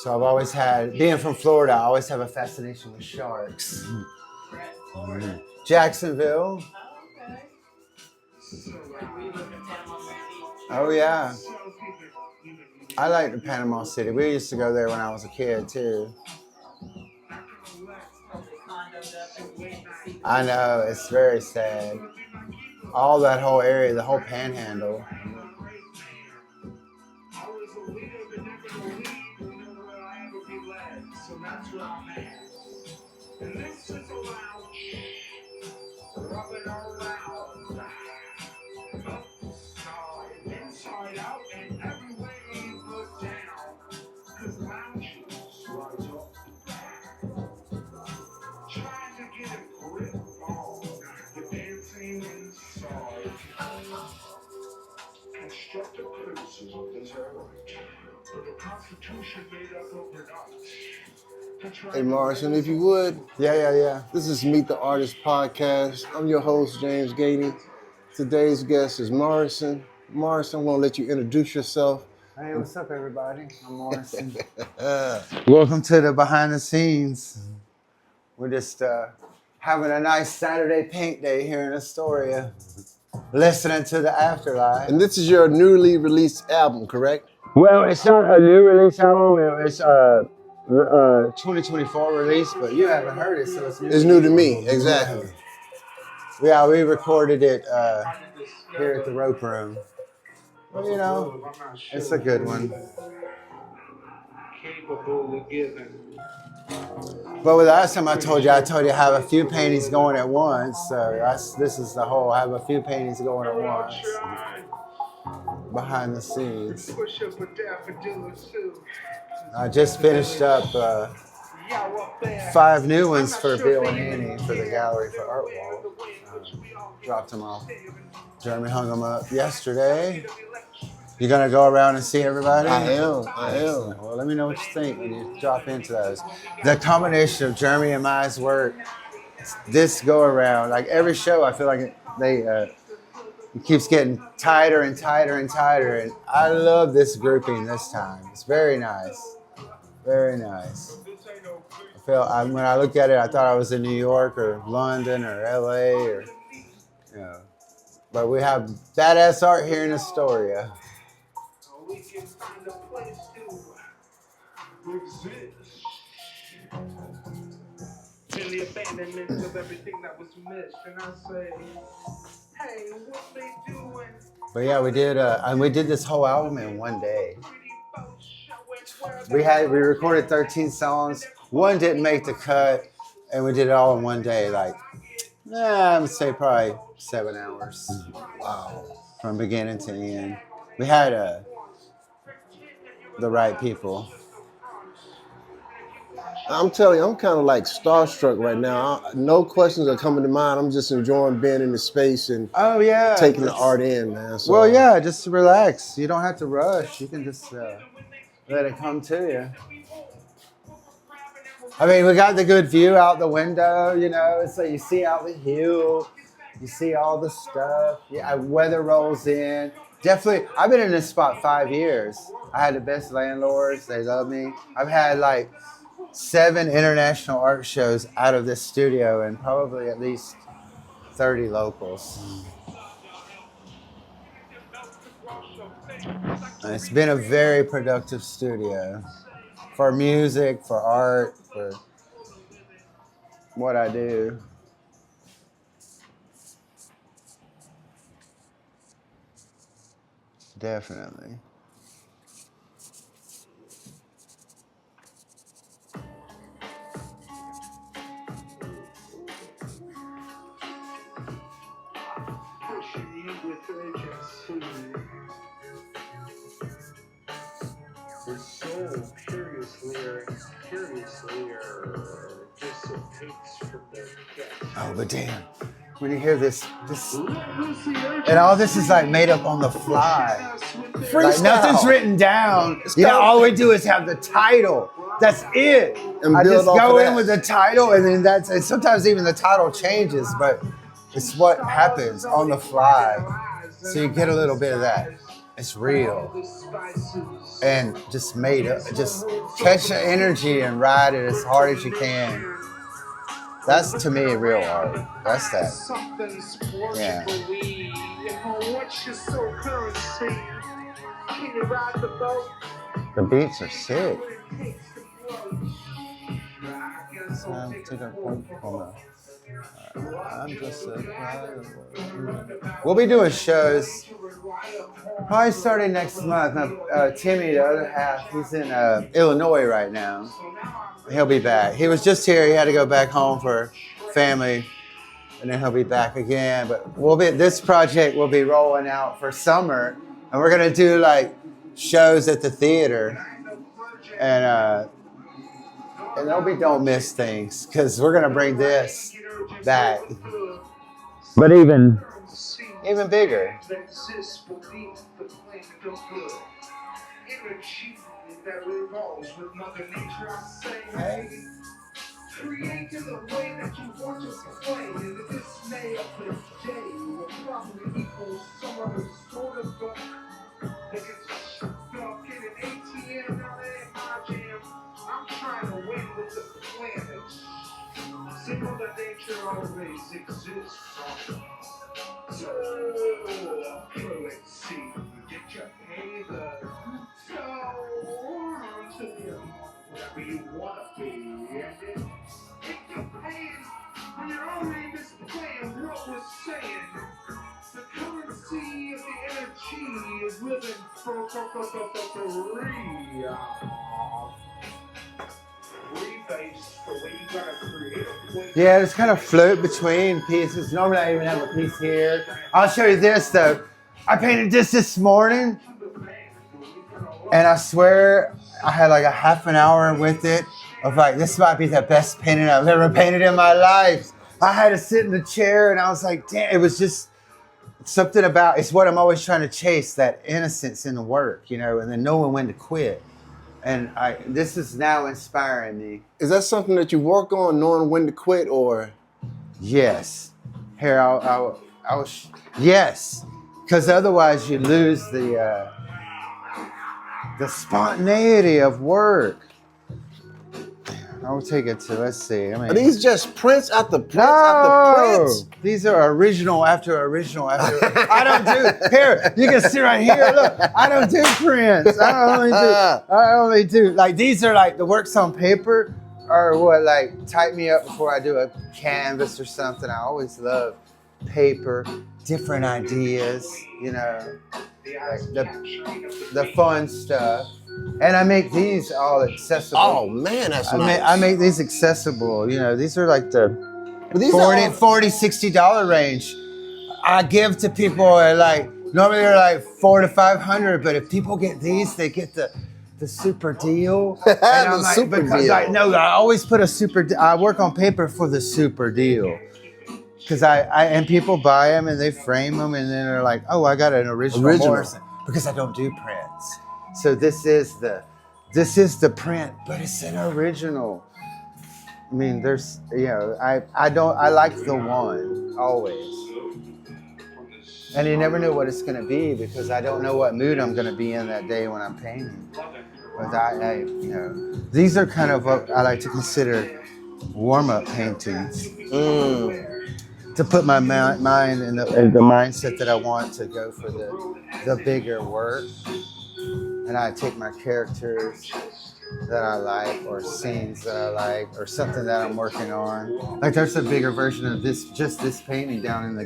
So I've always had, being from Florida, I always have a fascination with sharks. Mm-hmm. Jacksonville. Oh yeah. I like the Panama City. We used to go there when I was a kid too. I know, it's very sad. All that whole area, the whole panhandle. Hey, Morrison, if you would. Yeah. This is Meet the Artist podcast. I'm your host, James Gainey. Today's guest is Morrison. Morrison, I want to let you introduce yourself. Hey, what's up, everybody? I'm Morrison. Welcome to the behind the scenes. We're just having a nice Saturday paint day here in Astoria, listening to the Afterlife. And this is your newly released album, correct? Well, it's not a new release album. It's 2024 release, but you haven't heard it, so it's new. It's new to me, exactly. Yeah, we recorded it here at the Rope Room. Well, you know, it's a good one. But with the last time I told you I have a few paintings going at once. So this is the whole, I have a few paintings going at once. Behind the scenes. I just finished up 5 new ones for Bill and Annie for the Gallery for Art Wall. Dropped them off. Jeremy hung them up yesterday. You gonna go around and see everybody? I am. Well, let me know what you think when you drop into those. The combination of Jeremy and my work, this go around, like every show, I feel like it keeps getting tighter and tighter and tighter, and I love this grouping this time. It's very nice, very nice. When I looked at it, I thought I was in New York or London or LA or, you know. But we have badass art here in Astoria. We can find a place to exist. In the abandonment of everything that was missed, and I say, hey, what they doing? But yeah, we did this whole album in one day. We recorded 13 songs. One didn't make the cut, and we did it all in one day. Like, I would say probably 7 hours. Wow, from beginning to end. We had the right people. I'm telling you, I'm kind of like starstruck right now. No questions are coming to mind. I'm just enjoying being in the space and taking the art in, man. So, well, yeah, just relax. You don't have to rush. You can just let it come to you. I mean, we got the good view out the window, you know. It's like you see out the hill. You see all the stuff. Yeah, weather rolls in. Definitely, I've been in this spot 5 years. I had the best landlords. They love me. I've had like 7 international art shows out of this studio and probably at least 30 locals. And it's been a very productive studio for music, for art, for what I do. Definitely. The soul curiously dissipates from the chest. Oh, but damn. When you hear this, and all this is like made up on the fly. Like nothing's written down. All we do is have the title. That's it. And I just go in that. with the title, and then and sometimes even the title changes, but it's what happens on the fly. So you get a little bit of that. it's real and just made up. Just catch the energy and ride it as hard as you can. That's to me real art. That's that. Yeah. The beats are sick. We'll be doing shows probably starting next month. Now, Timmy, the other half, he's in Illinois right now. He'll be back. He was just here. He had to go back home for family, and then he'll be back again. But this project will be rolling out for summer, and we're gonna do like shows at the theater, and don't miss things, because we're gonna bring this back, but even bigger. Hey. Create in the way that you want to play, and the dismay of the day will probably equal some other sort of book that gets stuck in an ATM. Now that ain't my jam. I'm trying to win with the planet. Simple that nature always exists. So, currency, get your payment. So, to be whatever you want to be. If you're paying when you're already misplaying what we're saying, the currency of the energy is living for real. Yeah, it's kind of float between pieces. Normally I even have a piece here. I'll show you this though. I painted this morning, and I swear I had like a half an hour with it of like, this might be the best painting I've ever painted in my life. I had to sit in the chair and I was like, damn, it was just something about, it's what I'm always trying to chase, that innocence in the work, and then knowing when to quit. And this is now inspiring me. Is that something that you work on, knowing when to quit, or? Yes. Here, yes. Because otherwise you lose the spontaneity of work. I'll take it to, let's see. Are these just prints after prints after prints? These are original after original after. I don't do, here, you can see right here, look, I don't do prints. I only do, like, these are like the works on paper are what like type me up before I do a canvas or something. I always love paper, different ideas, like the fun stuff. And I make these all accessible. Oh man, that's nice. I make these accessible. These are like the $40, $60 range. I give to people at like, normally they're like $400 to $500, but if people get these, they get the super deal. And I'm like, super deal. I always put a super. I work on paper for the super deal. Because and people buy them and they frame them and then they're like, oh, I got an original. Morrison, because I don't do prints. So this is the print, but it's an original. I mean, there's, I like the one always. And you never know what it's going to be, because I don't know what mood I'm going to be in that day when I'm painting. But these are kind of what I like to consider warm-up paintings. To put my mind in the mindset that I want to go for the bigger work. And I take my characters that I like, or scenes that I like, or something that I'm working on. Like there's a bigger version of this painting down in the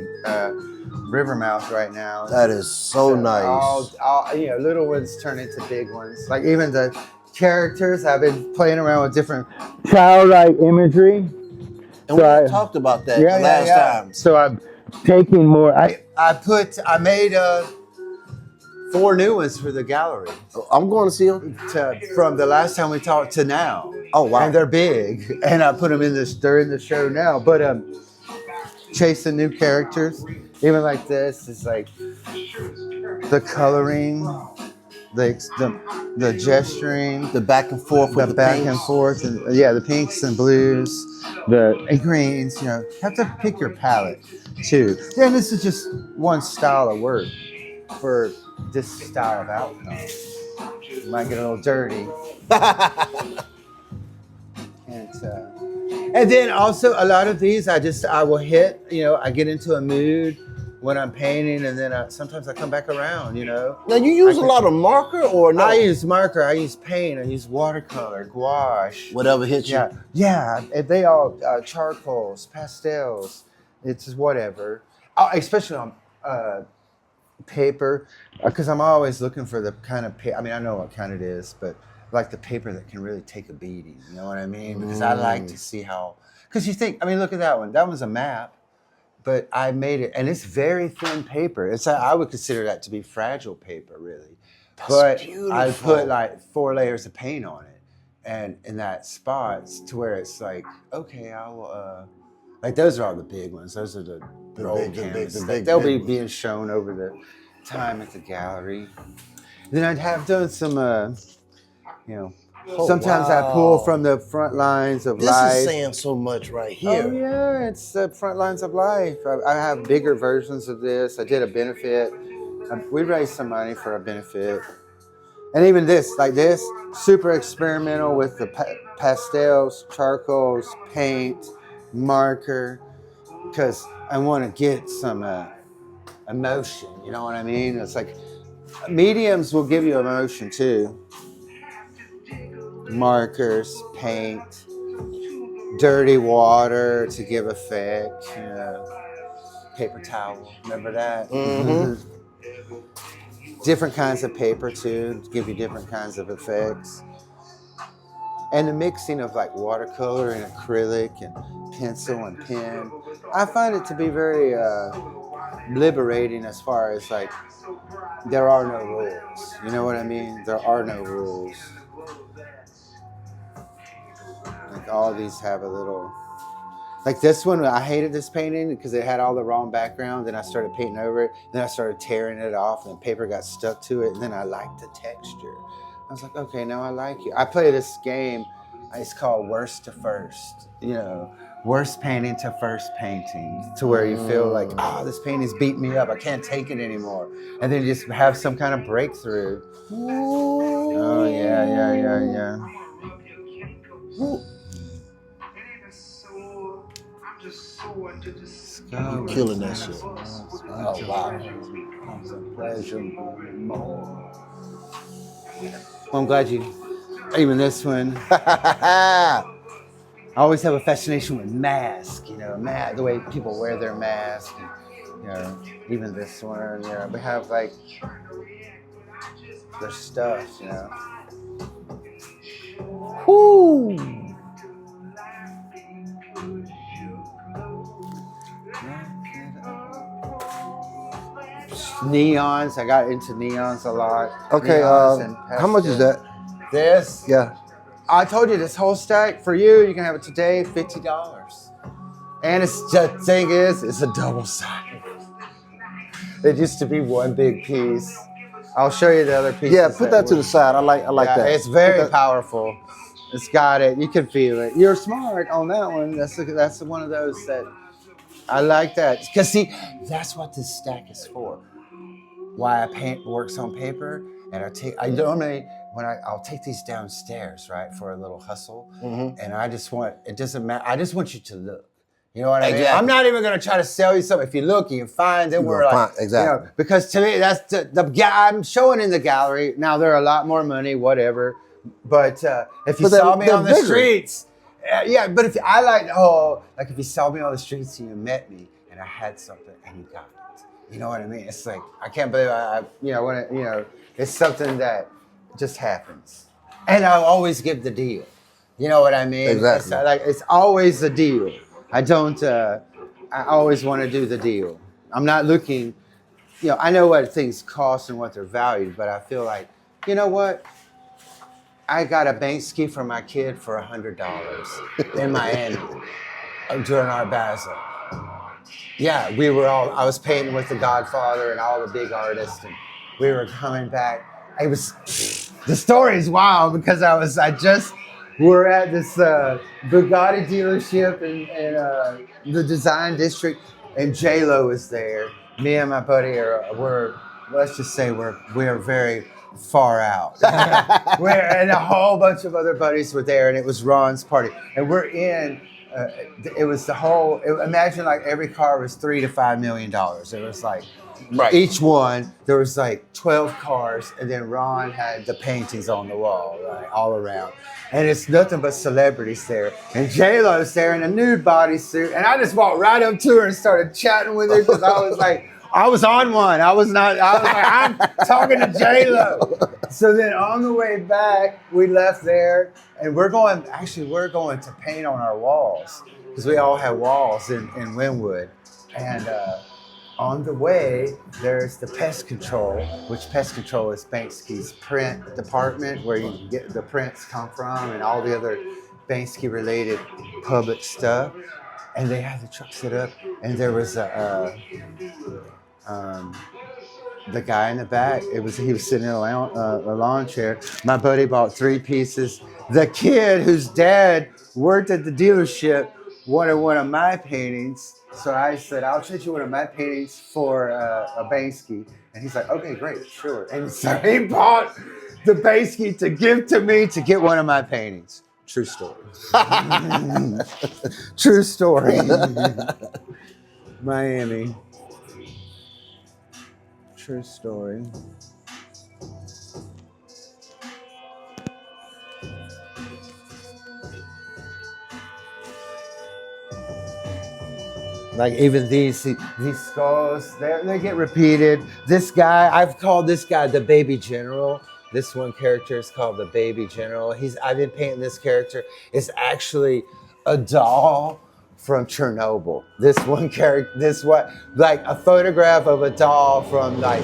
river mouth right now. That is so nice. All little ones turn into big ones. Like even the characters, I've been playing around with different childlike imagery. And we talked about that last time. So I'm taking more. I made 4 new ones for the gallery. I'm going to see them. From the last time we talked to now. Oh, wow. And they're big. And I put them they're in the show now. But chasing new characters, even like this, is like the coloring, the gesturing, the back and forth with the back pinks. And forth, and the pinks and blues, the greens. You have to pick your palette too. Yeah, this is just one style of work. for this style of outcome. It might get a little dirty. And then also a lot of these, I will hit, I get into a mood when I'm painting, and then sometimes I come back around, Now you use a lot of marker or no? I use marker, I use paint, I use watercolor, gouache. Whatever hits you. Yeah, they all, charcoals, pastels, it's just whatever. Especially on paper, because I'm always looking for the kind of paper, I mean, I know what kind it is, but like the paper that can really take a beating, you know what I mean? Because I like to see how, because you think, I mean, look at that one. That one's a map, but I made it, and it's very thin paper. I would consider that to be fragile paper, really. But beautiful. I put like 4 layers of paint on it, and in that spot to where it's like, okay, I will, like those are all the big ones. Those are the old canvases. They'll be being shown over the time at the gallery. Then I'd have done some, sometimes I pull from the front lines of life. This is saying so much right here. Oh yeah, it's the front lines of life. I have bigger versions of this. I did a benefit. We raised some money for a benefit. And even this, like this, super experimental with the pastels, charcoals, paint, marker, because I want to get some emotion, you know what I mean? It's like, mediums will give you emotion too. Markers, paint, dirty water to give effect, paper towel, remember that? Mm-hmm. Different kinds of paper too, to give you different kinds of effects. And the mixing of like watercolor and acrylic and pencil and pen. I find it to be very liberating as far as like, there are no rules. You know what I mean? There are no rules. Like all these have a little, like this one, I hated this painting because it had all the wrong background. Then I started painting over it. Then I started tearing it off and the paper got stuck to it. And then I liked the texture. I was like, okay, now I like you. I play this game. It's called worst to first, worst painting to first painting, to where you feel like, this painting's beating me up. I can't take it anymore. And then you just have some kind of breakthrough. Oh, yeah. Ooh. I'm killing that shit. Oh, wow. It's a pleasure. Well, I'm glad you, even this one. I always have a fascination with masks, the way people wear their mask. And, even this one, we have like their stuff, Whoo! Neons. I got into neons a lot. Okay, how much is that? This? Yeah. I told you this whole stack for you. You can have it today, $50. And the thing is, it's a double sided. It used to be one big piece. I'll show you the other pieces. Yeah, put that to the side. I like that. It's very powerful. It's got it. You can feel it. You're smart on that one. That's one of those that I like that. Because see, that's what this stack is for. Why I paint works on paper, and I'll take these downstairs, right, for a little hustle, and it doesn't matter. I just want you to look. You know what I mean? I'm not even going to try to sell you something. If you look, you can find it. We're like, exactly. Because to me, that's I'm showing in the gallery. Now, they're a lot more money, whatever. But if you saw me on the streets, but if you saw me on the streets and you met me and I had something and you got it. You know what I mean? It's like, I can't believe it's something that just happens. And I'll always give the deal. You know what I mean? Exactly. It's always a deal. I always want to do the deal. I'm not looking, I know what things cost and what they're valued, but I feel like, you know what? I got a bank ski for my kid for $100 in Miami during our Basel. Yeah, I was painting with the Godfather and all the big artists, and we were coming back. The story is wild because we're at this Bugatti dealership in the design district, and J-Lo is there. Me and my buddy we're let's just say we're very far out. And a whole bunch of other buddies were there, and it was Ron's party. And we're in. It was the whole. Imagine like every car was $3 to $5 million. It was like each one. There was like 12 cars, and then Ron had the paintings on the wall, right, all around. And it's nothing but celebrities there. And J-Lo's there in a nude bodysuit, and I just walked right up to her and started chatting with her because I was like. I was on one. I was like, I'm talking to J-Lo. So then on the way back, we left there and we're going to paint on our walls because we all have walls in Wynwood. And on the way, there's the pest control, which pest control is Banksky's print department where you can get the prints come from and all the other Banksy related public stuff. And they had the truck set up and there was the guy in the back, he was sitting in a lawn chair. My buddy bought 3 pieces. The kid whose dad worked at the dealership wanted one of my paintings. So I said, I'll trade you one of my paintings for a Banksy. And he's like, okay, great, sure. And so he bought the Banksy to give to me to get one of my paintings. True story. True story. Miami. True story. Like even these skulls, they get repeated. This guy, I've called this guy the Baby General. This one character is called the Baby General. I've been painting this character. It's actually a doll from Chernobyl. This one character, like a photograph of a doll from like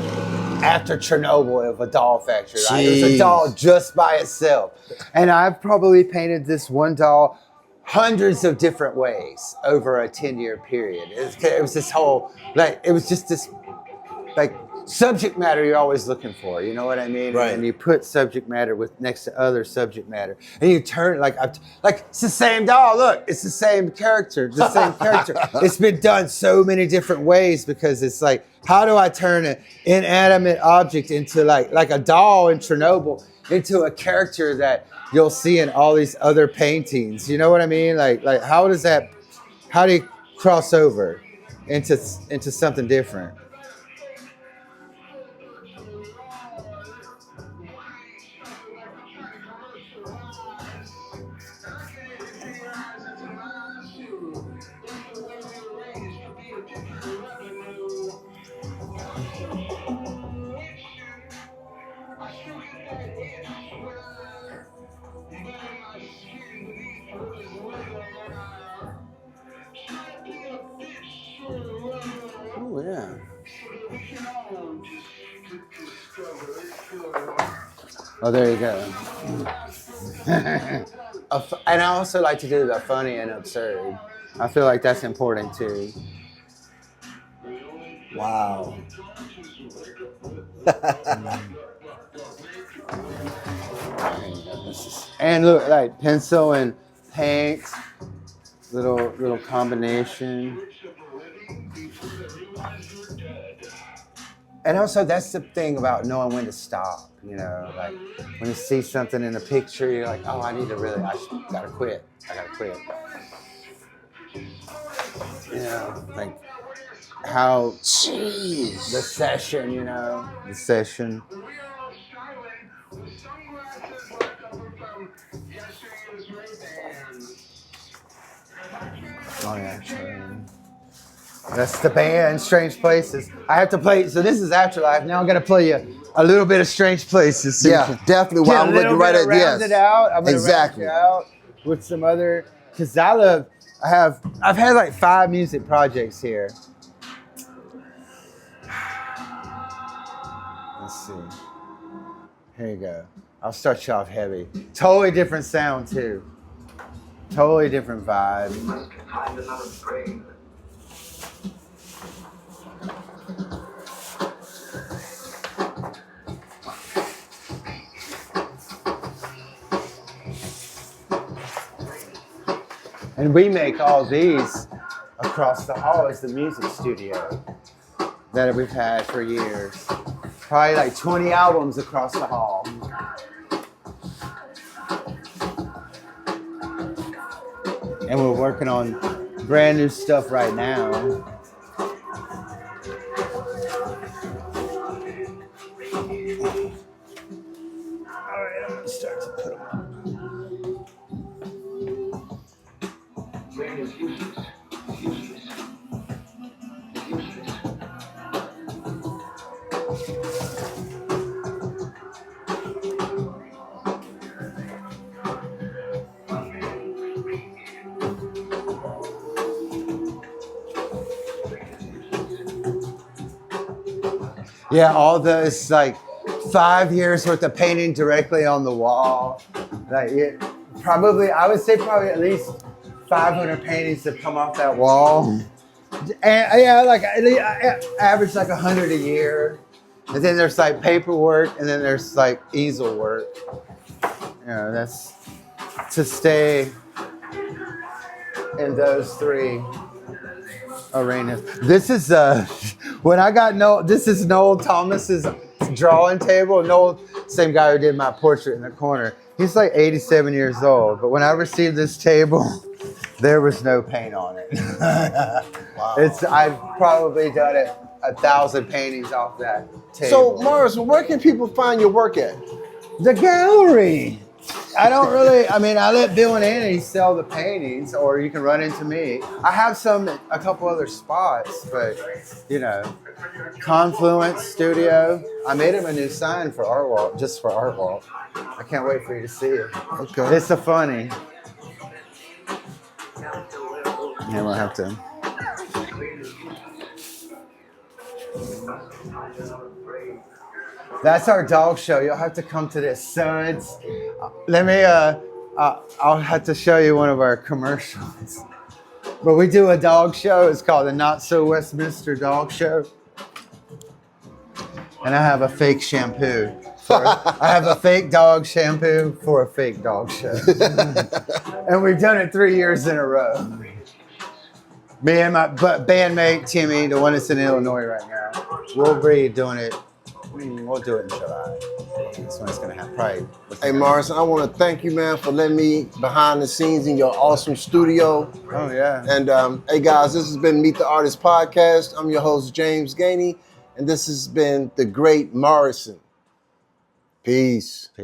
after Chernobyl of a doll factory. Right? It was a doll just by itself. And I've probably painted this one doll hundreds of different ways over a 10-year period. It was this whole, like, it was just this, like, subject matter you're always looking for, you know what I mean? Right. And you put subject matter with next to other subject matter, and you turn like it's the same doll. Look, it's the same character, It's been done so many different ways because it's like, how do I turn an inanimate object into like a doll in Chernobyl into a character that you'll see in all these other paintings? You know what I mean? Like how do you cross over into something different? Oh, yeah. Oh, there you go. And I also like to do the funny and absurd. I feel like that's important too. Wow. And look, like pencil and paint, little combination. And also, that's the thing about knowing when to stop. You know, like when you see something in a picture, you're like, oh, I gotta quit. You know, like how the session. Oh yeah, train. That's the band, Strange Places. I have to play, so this is Afterlife. Now I'm going to play you a little bit of Strange Places. So yeah, definitely. Well, I'm looking right at this. It out. I'm going to round it out with some other, because I've had like 5 music projects here. Let's see. Here you go. I'll start you off heavy. Totally different sound too. Totally different vibe. And we make all these across the hall is the music studio that we've had for years. Probably like 20 albums across the hall. And we're working on brand new stuff right now. All right, I'm gonna start to put them up. Yeah, all those like 5 years worth of painting directly on the wall. Like it, probably, I would say probably at least 500 paintings have come off that wall. And yeah, like I average like 100 a year. And then there's like paperwork, and then there's like easel work. You know, that's to stay in those three arenas. This is when I got Noel. This is Noel Thomas's drawing table. Noel, same guy who did my portrait in the corner. He's like 87 years old. But when I received this table, there was no paint on it. Wow. I've probably done 1,000 paintings off that table. So, Morrison, where can people find your work at? The gallery. I don't really, I mean, I let Bill and Annie sell the paintings, or you can run into me. I have some at a couple other spots, but, you know, Confluence Studio. I made him a new sign for Art Walk, just for Art Walk. I can't wait for you to see it. Okay. It's a funny. Yeah, we'll have to. That's our dog show. You'll have to come to this. So it's, let me, I'll have to show you one of our commercials. But we do a dog show. It's called the Not So Westminster Dog Show. And I have a fake shampoo. I have a fake dog shampoo for a fake dog show. And we've done it 3 years in a row. Me and my bandmate, Timmy, the one that's in Illinois right now, we'll be doing it. We'll do it in July. That's when it's going to happen. Probably. Hey, Morrison, I want to thank you, man, for letting me behind the scenes in your awesome studio. Oh, yeah. And, hey, guys, this has been Meet the Artist Podcast. I'm your host, James Gainey, and this has been the great Morrison. Peace.